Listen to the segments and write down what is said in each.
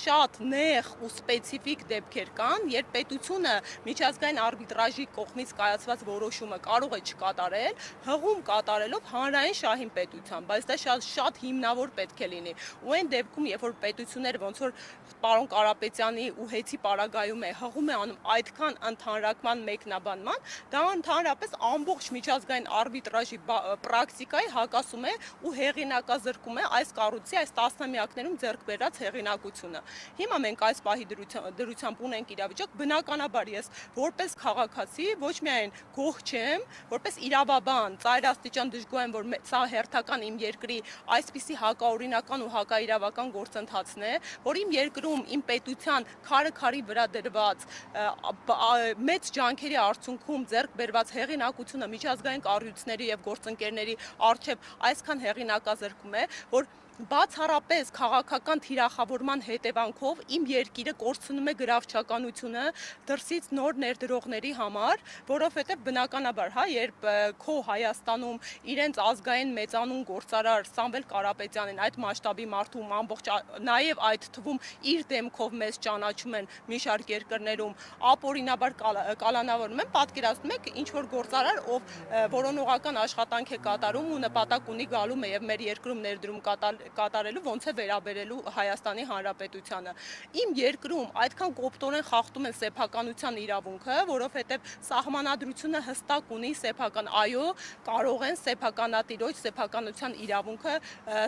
շատ նեղ ու սպეციფիկ դեպքեր կան, երբ պետությունը միջազգային արբիտրաժի կողմից կայացված որոշումը կարող է չկատարել, հղում կատարելով հանրային շահին պետության, բայց դա շատ հիմնավոր պետք է լինի։ Ու այն դեպքում, երբ որ պետությունները ոնց որ պարոն Կարապետյանի ու Հեծի պարագայում է հղում է անում այդքան ընդհանրակման մեկնաբանման, դա ընդհանրապես ամբողջ միջազգային արբիտրաժի պրակտիկայի հակասում է ու հեղինակազրկում է այս կառույցի այս տասնամյակներում ձեռք բերած հեղինակությունը։ Հիմա մենք այս պահի դրությամբ ունենք իրավիճակ, բնականաբար ես որպես քաղաքացի ոչ միայն գոհ չեմ, որպես իրավաբան, ծայրաստիճան դժգոհ եմ, որ սա հերթական իմ երկրի այսպիսի հակաօրինական ու հակաիրավական գործընթացն է, որ իմ երկրում իմ պետության քարը քարի վրա դրված մեծ ջանքերի արդյունքում ձեռք բերված հեղինակությունը միջազգային կառույցների եւ գործընկերների առջեւ այսքան հեղինակազրկում է, որ բացառապես քաղաքական թիրախավորման հետևանքով իմ երկիրը կորցնում է գրավչականությունը դրսից նոր ներդրողների համար, որովհետև բնականաբար, երբ քո Հայաստանում իրենց ազգային մեծանուն գործարար Սամվել Կարապետյանին այդ մասշտաբի մարդում ամբողջ նաև այդ թվում իր դեմքով մեզ ճանաչում են մի շարք երկրներում, ապօրինաբար կալանավորում են, պատկերացնում եք ինչ որ գործարար, ով որոնողական աշխատանք է կատարում ու նպատակ ունի գալու եւ մեր երկրում ներդրում կատարելու, ոնց է վերաբերելու Հայաստանի Հանրապետությանը։ Իմ երկրում այդքան կոպտորեն խախտում են սեփականության իրավունքը, որովհետև սահմանադրությունը հստակ ունի սեփական, այո, կարող են սեփականատիրոջ սեփականության իրավունքը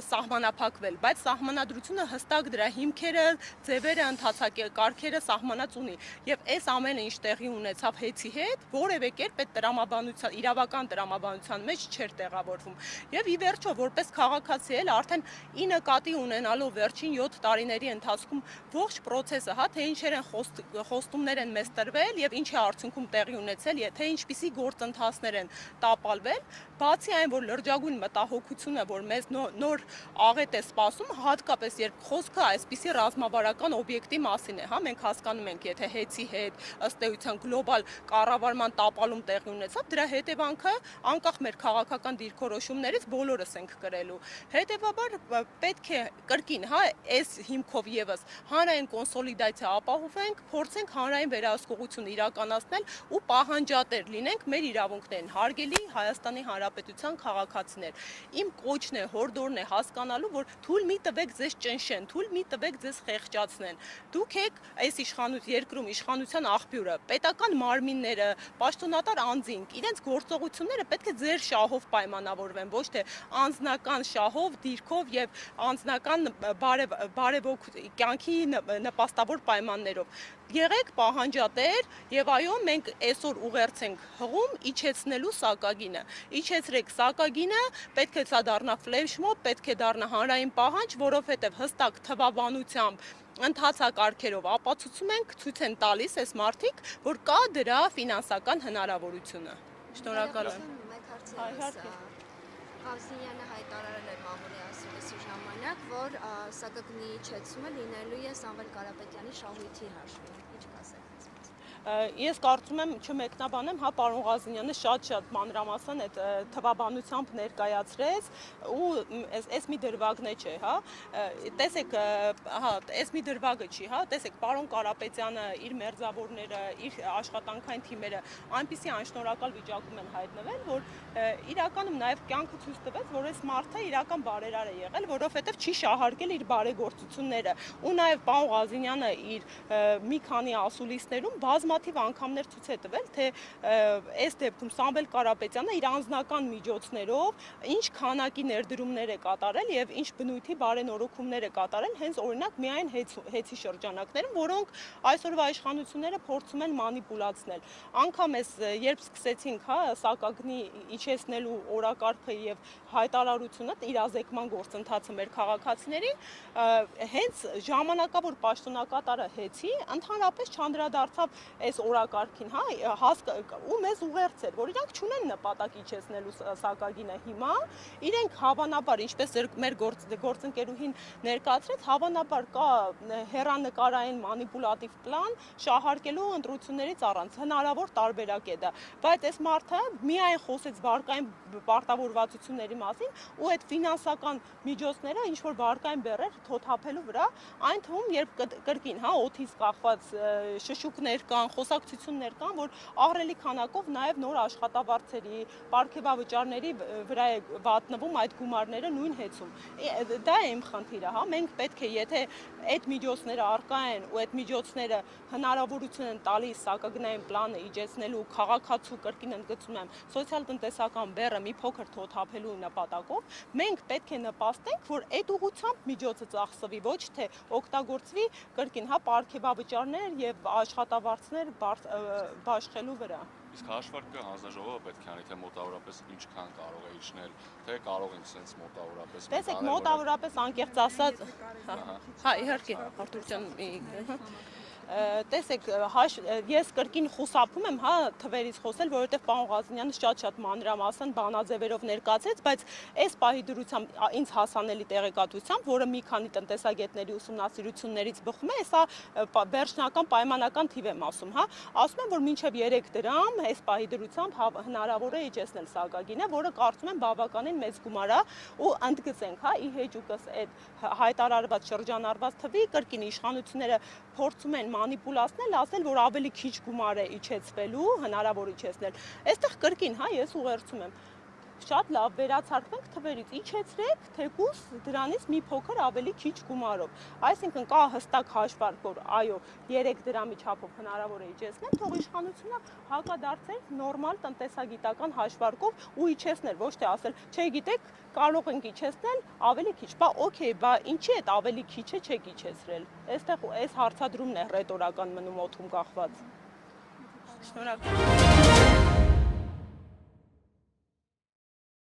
սահմանափակվել, բայց սահմանադրությունը հստակ դրա հիմքերը, ձևերը, ընթացակարգերը սահմանած ունի։ Եվ այս ամենը ինչ տեղի ունեցավ Հեծի հետ, որևէ կերպ այդ տրամաբանության, իրավական տրամաբանության մեջ չէր տեղավորվում։ Եվ ի վերջո, որպես քաղաքացի էլ արդեն ի նկատի ունենալով վերջին 7 տարիների ընթացքում ողջ process-ը, թե ինչեր են խոստումներ են մեզ տրվել եւ ինչ է արդյունքում տեղի ունեցել, թե ինչպիսի գործընթացներ են տապալվել, բացի այն, որ լրջագույն մտահոգությունը, որ մեզ նոր աղետ է սպասում, հատկապես երբ խոսքը այսպիսի ռազմավարական օբյեկտի մասին է, մենք հասկանում ենք, եթե Հեծի հետ ըստ էության գլոբալ կառավարման տապալում տեղի ունեցավ, դրա հետևանքը անկախ մեր քաղաքական դիրքորոշումներից բոլորս ենք կրելու։ Հետևաբար պետք է կրկին, այս հիմքով եւս հանրային կոնսոլիդացիա ապահովենք, փորձենք հանրային վերահսկողություն իրականացնել ու պահանջատեր լինենք մեր իրավունքներին, հարգելի Հայաստանի Հանրապետության քաղաքացիներ։ Իմ կոչն է, հորդորն է հասկանալու, որ թույլ մի տվեք ձեզ ճնշեն, թույլ մի տվեք ձեզ խեղճացնեն։ Դուք եք այս երկրում իշխանության աղբյուրը, պետական մարմինները, պաշտոնատար անձինք, իրենց գործողությունները պետք է ձեր շահով պայմանավորվեն, ոչ թե անձնական շահով, դիրքով եւ անձնական բարևոք կյանքի նպաստավոր պայմաններով։ Եղեք պահանջատեր եւ այո, մենք այսօր ուղերձ ենք հղում իջեցնելու սակագինը։ Իջեցրեք սակագինը, պետք է սա դառնա ֆլեշմոբ, պետք է դառնա հանրային պահանջ, որովհետեւ հստակ թվաբանությամբ ընթացակարգերով ապացուցում ենք, ցույց են տալիս այս մարդիկ, որ կա դրա ֆինանսական հնարավորությունը։ Շնորհակալ եմ։ Ղազնյանը հայտարարել էր մամուլի ասուլիսի ժամանակ, որ սակագնի իջեցումը լինելու է Սամվել Կարապետյանի շահույթի հաշվին։ Ինչ կասեք։ Ես կարծում եմ չմեկնաբանեմ, պարոն Ղազնյանը շատ մանրամասն այդ թվաբանությամբ ներկայացրեց ու այս մի դրվագն չէ, տեսեք, այս մի դրվագը չի, տեսեք, պարոն Կարապետյանը, իր մերձավորները, իր աշխատանքային թիմերը այնպիսի անշնորհակալ վիճակում են հայտնվել, որ իրականում նաև կյանքը ցույց տվեց, որ այս մարդը իրական բարերար է եղել, որովհետև չի շահարկել իր բարեգործությունները ու նաև պարոն Ղազնյանը իր մի քանի ասուլիսներում բազմաթիվ անգամներ ցույց է տվել, թե այս դեպքում Սամվել Կարապետյանը իր անձնական միջոցներով ինչ քանակի ներդրումներ է կատարել եւ ինչ բնույթի բարենորոգումներ է կատարել հենց օրինակ միայն Հեծի շրջանակներում, որոնք այսօրվա իշխանությունները փորձում են մանիպուլացնել։ Անկամ երբ սկսեցինք սակագնի իջեցնելու օրակարգը եւ հայտարարությունը իրազեկման գործընթացը մեր քաղաքացիներին, հենց ժամանակավոր պաշտոնակատարը Հեծի ընդհանրապես չանդրադարձավ այս օրակարգին, հա, ու մեզ ուղերձել, որ իրանք չունեն նպատակ իջեցնելու սակագինը հիմա, իրենք հավանաբար, ինչպես մեր գործընկերուհին ներկայացրեց, հավանաբար կա հեռանկարային մանիպուլատիվ պլան շահարկելու ընտրություններից առանց, հնարավոր տարբերակ է դա, բայց այս մարդը միայն խոսեց վարկային պարտավորվածությունների մասին ու այդ ֆինանսական միջոցները ինչ որ վարկային բեռեր թոթափելու վրա, այն թվում, երբ կրկին, հա, օթից կախված շշուկներ կան, խոսակցություններ կան, որ ահռելի քանակով նաև նոր աշխատավարձերի, պարգևավճարների վրա է վատնվում այդ գումարները նույն հեծում։ Դա է իմ խնդիրը, հա, մենք պետք է, եթե այդ միջոցները առկա են ու այդ միջոցները հնարավորություն են տալիս սակագնային պլանը իջեցնելու քաղաքացու կրկին ընդգծում եմ սոցիալ-տնտեսական բեռը մի փոքր թոթափելու նպատակով, մենք պետք է նպաստենք, որ այդ ուղղությամբ միջոցը ծախսվի, ոչ թե օգտագործվի կրկին, հա, պարգևավճարներ եւ աշխատավարձներ բաշխելու վրա։ Իսկ հաշվարկը հանձնաժողովը պետք է անի, թե մոտավորապես ինչքան կարող է իջնել, թե կարող ենք sense մոտավորապես։ Տեսեք, մոտավորապես անկեղծ ասած, հա, իհարկե, Արտուր ջան, տեսեք, ես կրկին խուսափում եմ, հա, թվերից խոսել, որովհետև պարոն Ղազարյանը շատ մանրամասն բանաձևերով ներկայացրեց, բայց այս պահի դրությամբ ինձ հասանելի տեղեկատվությամբ, որը մի քանի տնտեսագետների ուսումնասիրություններից բխում է, սա վերջնական պայմանական թիվ եմ ասում, հա, ասում եմ, որ մինչև 3 դրամ այս պահի դրությամբ հնարավոր է իջեցնել սակագինը, որը կարծում եմ բավականին մեծ գումար է ու ընդգծենք, հա, ի հեճուկս այդ հայտարարված շրջանառված թվի կրկին իշխանությունները փորձում են մանիպուլացնել, ասել, որ ավելի քիչ գումար է իջեցվելու, հնարավոր իջեցնել։ Այստեղ կրկին, հա, ես ուղերձում եմ, շատ լավ վերացարկվենք թվերից, իջեցրեք, թեկուզ դրանից մի փոքր ավելի քիչ գումարով։ Այսինքն կա հստակ հաշվարկ, որ այո, 3 դրամի չափով հնարավոր է իջեցնել, թող իշխանությունը հակադարձեր նորմալ տնտեսագիտական հաշվարկով ու իջեցներ, ոչ թե ասել, չէ, գիտեք, կարող ենք իջեցնել ավելի քիչ, բա օքեյ, բա ինչի այդ ավելի քիչը չեք իջեցրել։ Այստեղ այս հարցադրումն է ռետորական մնում օդում կախված։ Շնորհակալ եմ։